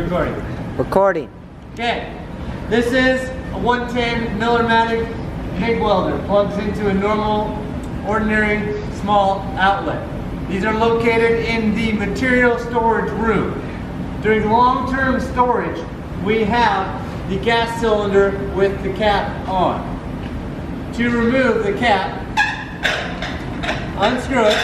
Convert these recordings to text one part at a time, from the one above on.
recording? Recording. Okay. This is a 110 Miller-matic MIG welder. Plugs into a normal, ordinary, small outlet. These are located in the material storage room. During long-term storage, we have the gas cylinder with the cap on. To remove the cap, unscrew it.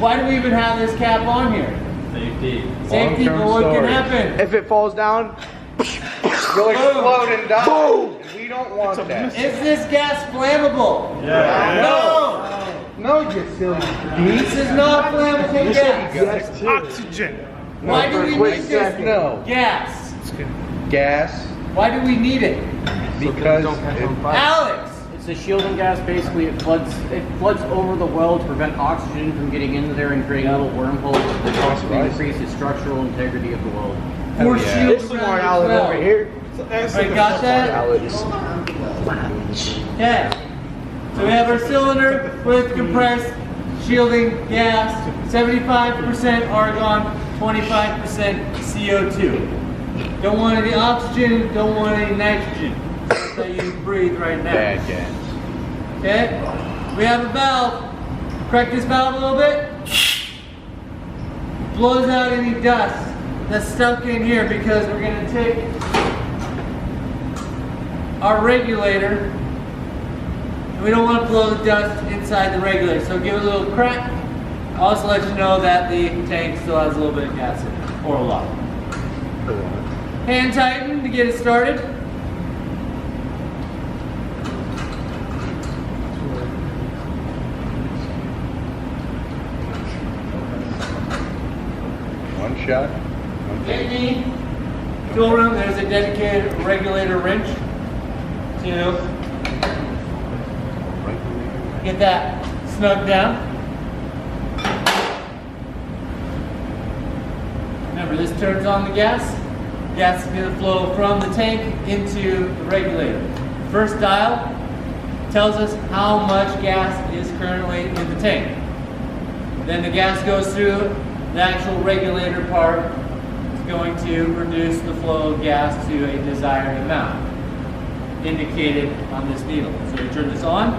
Why do we even have this cap on here? Safety. Safety, but what can happen? If it falls down, you'll explode and die. Boom! And we don't want that. Is this gas flammable? Yeah. No, you silly This is not flammable gas. Yes, Oxygen. Why do we need this? No. Gas. Gas. Why do we need it? Because Alex! It's a shielding gas. Basically, it floods over the weld to prevent oxygen from getting into there and creating little wormholes that possibly increase the structural integrity of the weld. For yeah. shield This smart outlet over here. Alright, got that? Okay. So we have our cylinder with compressed shielding gas, 75% argon, 25% CO2. Don't want any oxygen, don't want any nitrogen. That's how you breathe right now. Bad gas. Okay? We have a valve. Crack this valve a little bit. Blows out any dust that's stuck in here because we're going to take our regulator. And we don't want to blow the dust inside the regulator. So give it a little crack. Also let you know that the tank still has a little bit of gas in it, or a lot. Hand tighten to get it started. One shot. In the tool room, there's a dedicated regulator wrench to get that snug down. Remember, this turns on the gas. Gas is going to flow from the tank into the regulator. First dial tells us how much gas is currently in the tank. Then the gas goes through the actual regulator part. It's going to reduce the flow of gas to a desired amount, indicated on this needle. So we turn this on.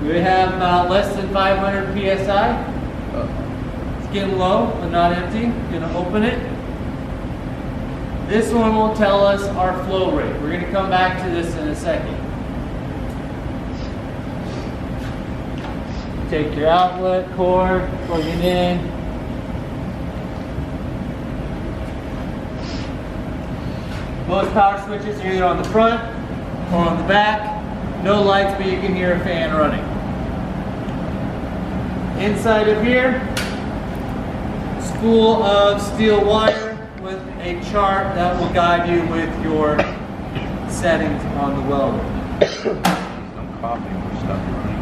We have about less than 500 PSI. It's getting low, but not empty. Gonna open it. This one will tell us our flow rate. We're gonna come back to this in a second. Take your outlet cord, plug it in. Most power switches are either on the front or on the back. No lights, but you can hear a fan running. Inside of here, spool of steel wire with a chart that will guide you with your settings on the welder. I'm coughing or stuff running.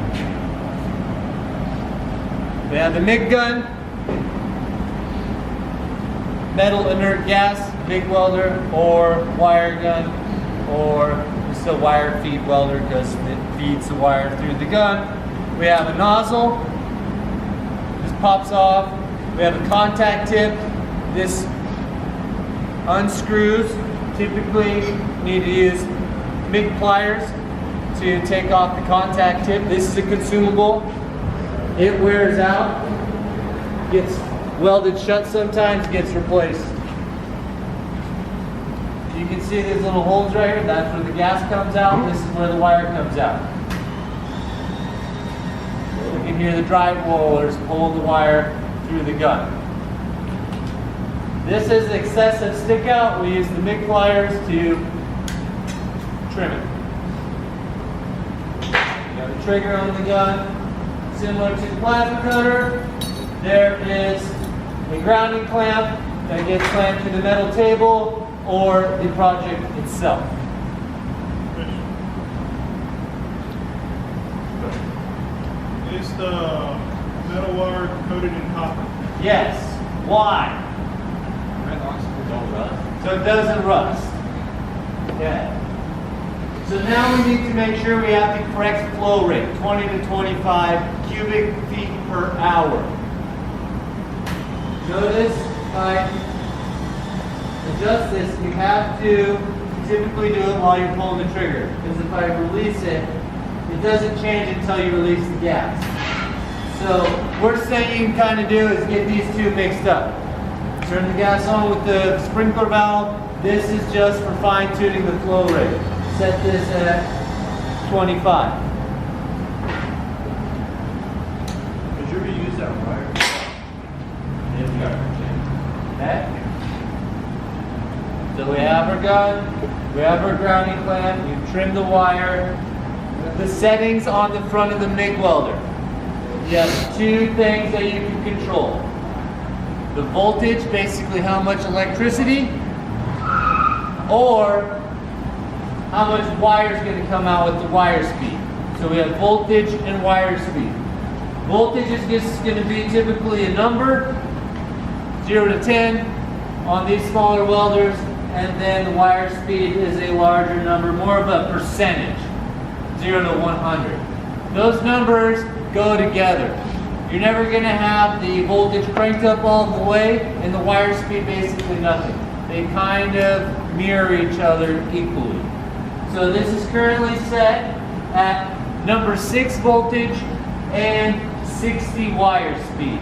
We have the MIG gun, metal inert gas, MIG welder, or wire gun, or just a wire feed welder because it feeds the wire through the gun. We have a nozzle. This pops off. We have a contact tip. This unscrews. Typically need to use MIG pliers to take off the contact tip. This is a consumable. It wears out, gets welded shut sometimes, gets replaced. You can see these little holes right here. That's where the gas comes out. This is where the wire comes out. You can hear the drive rollers pull the wire through the gun. This is excessive stick out. We use the MIG pliers to trim it. You got the trigger on the gun. Similar to the plasma cutter, there is a grounding clamp that gets clamped to the metal table or the project itself. Is the metal wire coated in copper? Yes. Why? So it doesn't rust. Okay. So now we need to make sure we have the correct flow rate, 20 to 25 cubic feet per hour. Notice my adjust this, you have to typically do it while you're pulling the trigger. Because if I release it, it doesn't change until you release the gas. So worst thing you can kind of do is get these two mixed up. Turn the gas on with the sprinkler valve. This is just for fine tuning the flow rate. Set this at 25. Did you ever use that wire? Okay. So we have our gun, we have our grounding clamp, you trim the wire. The settings on the front of the MIG welder. You have two things that you can control. The voltage, basically how much electricity, or how much wire is going to come out with the wire speed. So we have voltage and wire speed. Voltage is just going to be typically a number, 0 to 10 on these smaller welders, and then the wire speed is a larger number, more of a percentage, 0 to 100. Those numbers go together. You're never going to have the voltage cranked up all the way and the wire speed basically nothing. They kind of mirror each other equally. So this is currently set at number 6 voltage and 60 wire speed.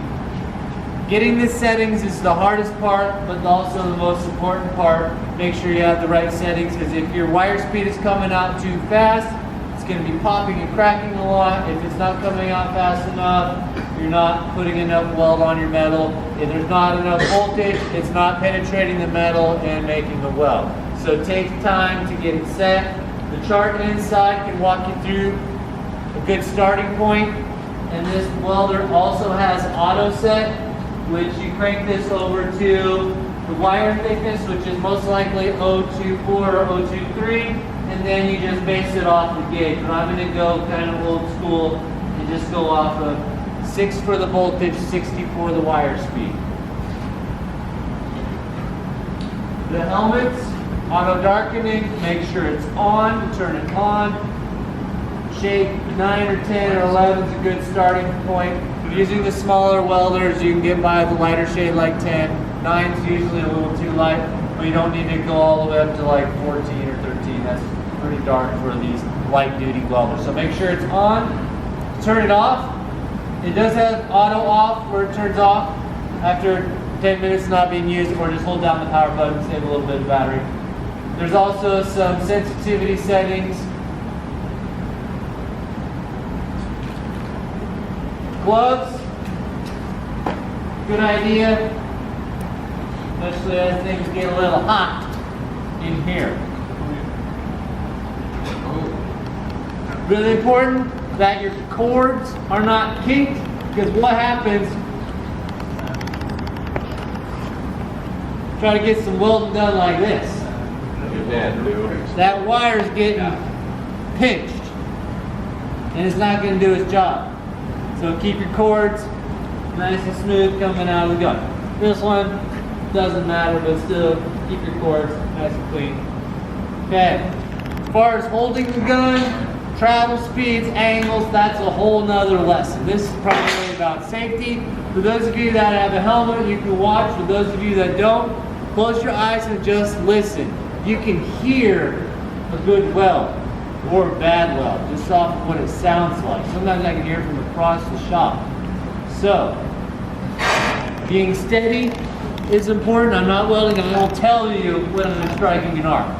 Getting the settings is the hardest part, but also the most important part. Make sure you have the right settings, because if your wire speed is coming out too fast, it's going to be popping and cracking a lot. If it's not coming out fast enough, you're not putting enough weld on your metal. If there's not enough voltage, it's not penetrating the metal and making the weld. So take time to get it set. The chart inside can walk you through a good starting point. And this welder also has auto set, which you crank this over to the wire thickness, which is most likely 024 or 023, and then you just base it off the gauge. But I'm going to go kind of old school and just go off of 6 for the voltage, 60 for the wire speed. The helmets, auto darkening, make sure it's on, turn it on. Shape 9 or 10 or 11 is a good starting point. Using the smaller welders, you can get by with a lighter shade like 10. 9 is usually a little too light, but you don't need to go all the way up to like 14 or 13. That's pretty dark for these light duty welders. So make sure it's on, turn it off. It does have auto off where it turns off after 10 minutes not being used, or just hold down the power button, save a little bit of battery. There's also some sensitivity settings. Gloves, good idea, especially as things get a little hot in here. Really important that your cords are not kinked, because what happens, try to get some welding done like this. That wire's getting pinched, and it's not going to do its job. So keep your cords nice and smooth coming out of the gun. This one doesn't matter, but still keep your cords nice and clean. Okay, as far as holding the gun, travel speeds, angles, that's a whole nother lesson. This is probably about safety. For those of you that have a helmet, you can watch. For those of you that don't, close your eyes and just listen. You can hear a good weld or a bad weld, just off of what it sounds like. Sometimes I can hear from across the shop. So, being steady is important. I'm not welding, I will tell you when I'm striking an arc.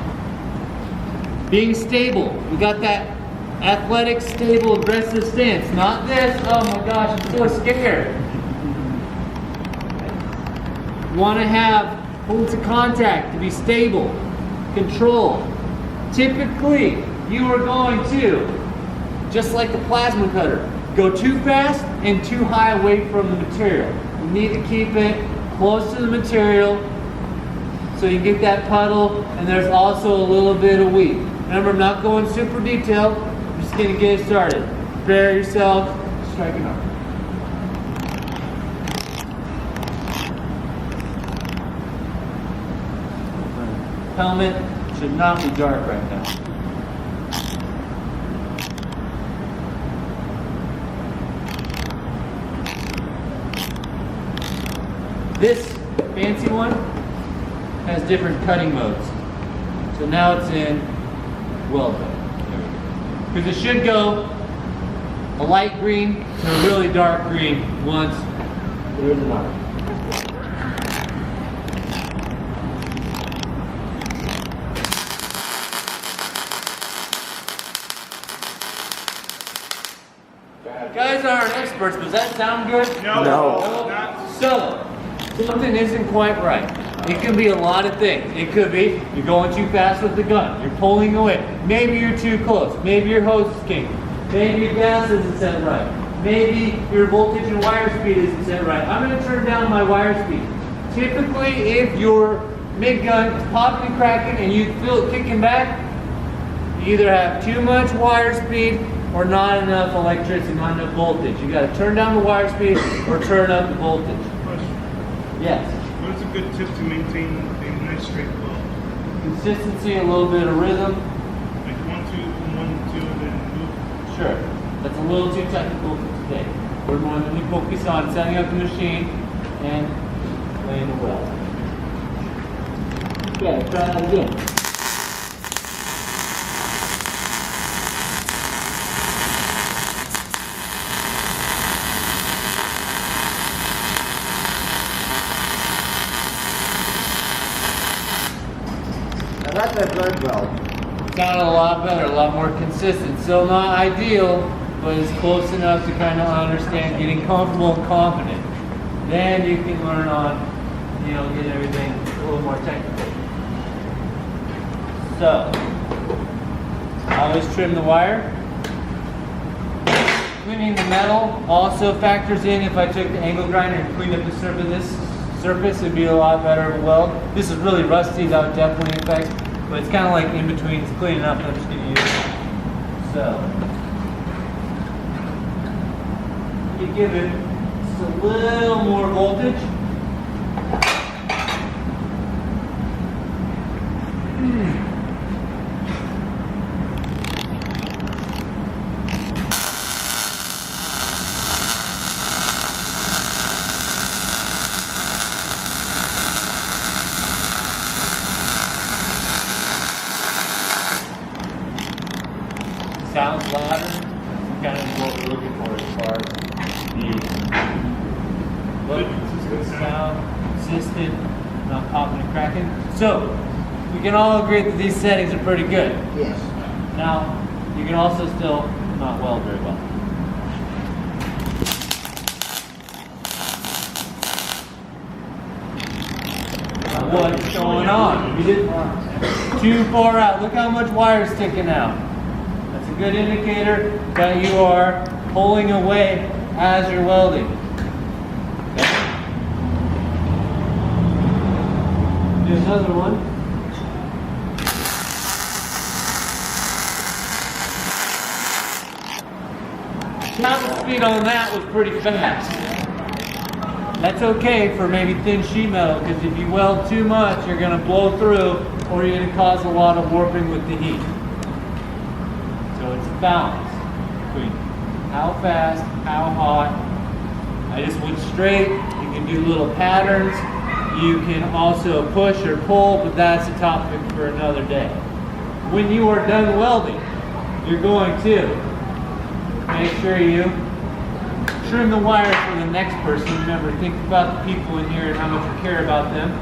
Being stable, we got that athletic, stable, aggressive stance. Not this, oh my gosh, I'm so scared. You want to have points of contact to be stable, control. Typically, you are going to, just like the plasma cutter, go too fast and too high away from the material. You need to keep it close to the material so you get that puddle, and there's also a little bit of weave. Remember, I'm not going super detailed, I'm just going to get it started. Prepare yourself, strike an arc. Helmet should not be dark right now. This fancy one has different cutting modes. So now it's in weld mode. Because it should go a light green to a really dark green once there's an arc. Guys aren't experts, does that sound good? No. No. So, something isn't quite right. It can be a lot of things. It could be you're going too fast with the gun. You're pulling away. Maybe you're too close. Maybe your hose is kinky. Maybe your gas isn't set right. Maybe your voltage and wire speed isn't set right. I'm going to turn down my wire speed. Typically, if your MIG gun is popping and cracking and you feel it kicking back, you either have too much wire speed or not enough electricity, not enough voltage. You got to turn down the wire speed or turn up the voltage. Question. Yes. What is a good tip to maintain a nice straight flow? Consistency, a little bit of rhythm. Like 1, 2, 1, 2, and then move. Sure. That's a little too technical for today. We're going to focus on setting up the machine and laying the weld. Okay, try that again. Now that's a good weld. Sounded a lot better, a lot more consistent. Still not ideal, but it's close enough to kind of understand, getting comfortable and confident. Then you can learn on, getting everything a little more technical. So, always trim the wire. Cleaning the metal also factors in. If I took the angle grinder and cleaned up the surface, it'd be a lot better of a weld. This is really rusty, that would definitely affect, but it's kind of like in between. It's clean enough that I'm just going to use it. So, you give it just a little more voltage. Sounds louder. That's kind of what we're looking for as far as the sound, consistent, not popping and cracking. So, we can all agree that these settings are pretty good. Yes. Now, you can also still not weld very well. Now, what's going on? You did too far out. Look how much wire is sticking out. That's a good indicator that you are pulling away as you're welding. Okay. Do another one. Top speed on that was pretty fast. That's okay for maybe thin sheet metal, because if you weld too much, you're going to blow through, or you're going to cause a lot of warping with the heat. So it's a balance between how fast, how hot. I just went straight. You can do little patterns. You can also push or pull, but that's a topic for another day. When you are done welding, you're going to make sure you trim the wire for the next person. Remember, think about the people in here and how much you care about them.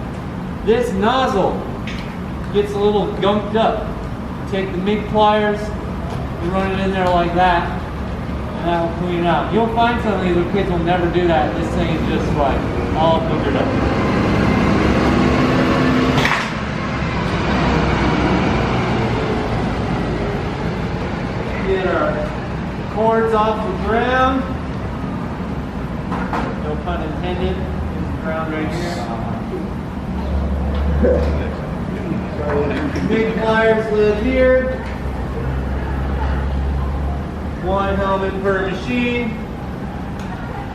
This nozzle gets a little gunked up. Take the MIG pliers, you run it in there like that, and that will clean it out. You'll find some of these little kids will never do that. This thing is just like all boogered up. Get our cords off the ground. No pun intended. There's the ground right here. Big pliers live here. One helmet per machine.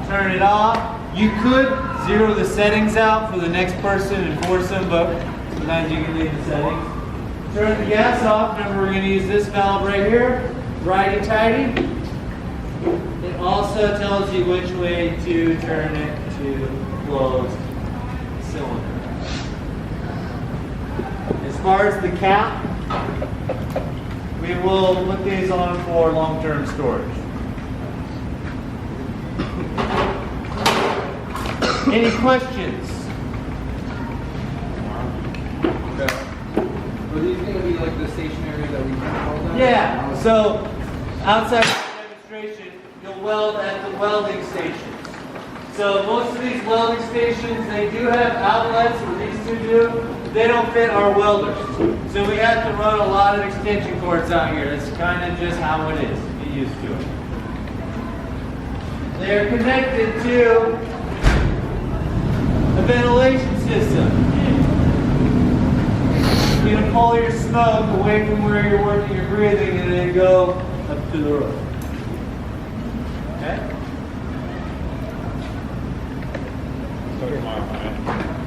Turn it off. You could zero the settings out for the next person and force them, but sometimes you can leave the settings. Turn the gas off. Remember, we're going to use this valve right here. Righty-tighty. It also tells you which way to turn it to close the cylinder. far as the cap, we will put these on for long-term storage. Any questions? Are these going to be like the stationary that we called out? Yeah, so outside of the demonstration, you'll weld at the welding stations. So most of these welding stations, they do have outlets, or these two do. They don't fit our welders. So we have to run a lot of extension cords out here. That's kind of just how it is. Get used to it. They are connected to a ventilation system. You're going to pull your smoke away from where you're working, you're breathing, and then go up to the roof. Okay? Start tomorrow, man.